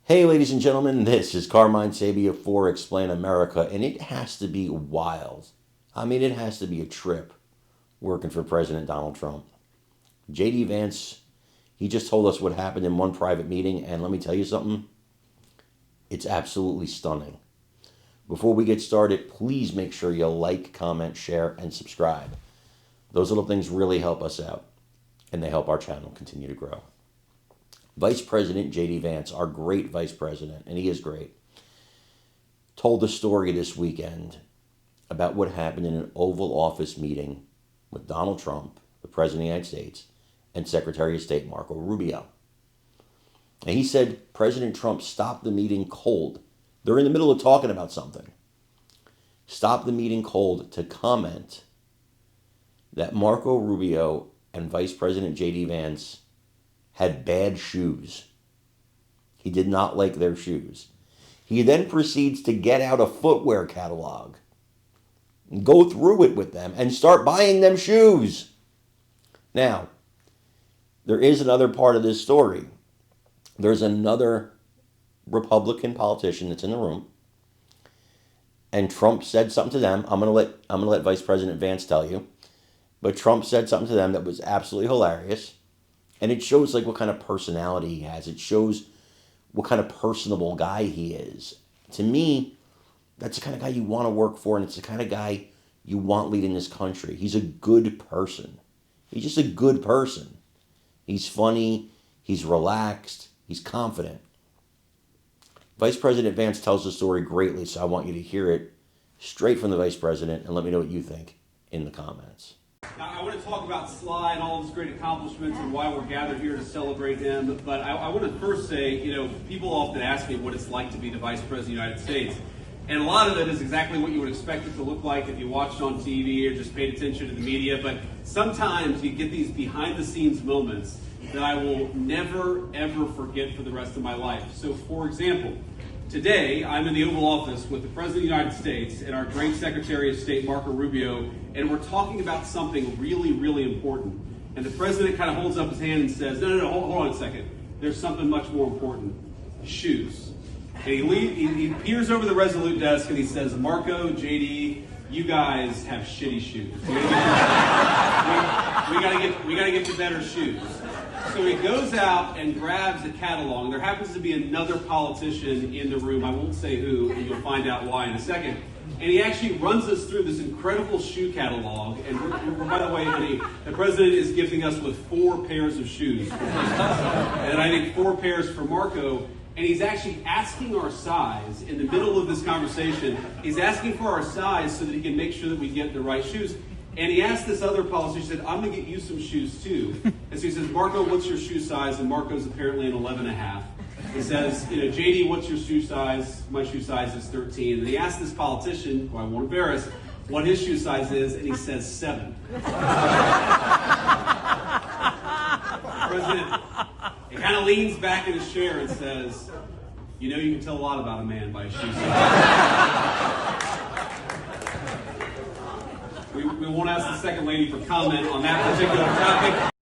Hey, ladies and gentlemen, this is Carmine Sabia for Explain America, and it has to be wild. It has to be a trip working for President Donald Trump. J.D. Vance, he just told us what happened in one private meeting, and let me tell you something, it's absolutely stunning. Before we get started, please make sure you like, comment, share, and subscribe. Those little things really help us out, and they help our channel continue to grow. Vice President J.D. Vance, our great vice president, and he is great, told the story this weekend about what happened in an Oval Office meeting with Donald Trump, the President of the United States, and Secretary of State Marco Rubio. And he said President Trump stopped the meeting cold. They're in the middle of talking about something. Stopped the meeting cold to comment that Marco Rubio and Vice President J.D. Vance had bad shoes. He did not like their shoes. He then proceeds to get out a footwear catalog and go through it with them and start buying them shoes. Now, there is another part of this story. There's another Republican politician that's in the room, and Trump said something to them. I'm gonna let Vice President Vance tell you, but Trump said something to them that was absolutely hilarious. And it shows what kind of personality he has. It shows what kind of personable guy he is. To me, that's the kind of guy you want to work for, and it's the kind of guy you want leading this country. He's a good person. He's just a good person. He's funny. He's relaxed. He's confident. Vice President Vance tells the story greatly, so I want you to hear it straight from the Vice President, and let me know what you think in the comments. Now, I want to talk about Sly and all of his great accomplishments and why we're gathered here to celebrate him. But I want to first say, people often ask me what it's like to be the Vice President of the United States. And a lot of it is exactly what you would expect it to look like if you watched on TV or just paid attention to the media. But sometimes you get these behind-the-scenes moments that I will never, ever forget for the rest of my life. So, for example, today, I'm in the Oval Office with the President of the United States and our great Secretary of State, Marco Rubio, and we're talking about something really, really important. And the President kind of holds up his hand and says, no, hold on a second. There's something much more important. Shoes. And he peers over the Resolute desk and he says, Marco, JD, you guys have shitty shoes. We gotta get you better shoes. So he goes out and grabs a catalog. There happens to be another politician in the room. I won't say who, and you'll find out why in a second. And he actually runs us through this incredible shoe catalog. And by the way, honey, the President is gifting us with 4 pairs of shoes. And I think 4 pairs for Marco. And he's actually asking our size in the middle of this conversation. He's asking for our size so that he can make sure that we get the right shoes. And he asked this other politician, he said, I'm going to get you some shoes too. And so he says, Marco, what's your shoe size? And Marco's apparently an 11.5. He says, JD, what's your shoe size? My shoe size is 13. And he asked this politician, who I won't embarrass, what his shoe size is, and he says 7. The President, he kind of leans back in his chair and says, you can tell a lot about a man by his shoe size. We won't ask the second lady for comment on that particular topic.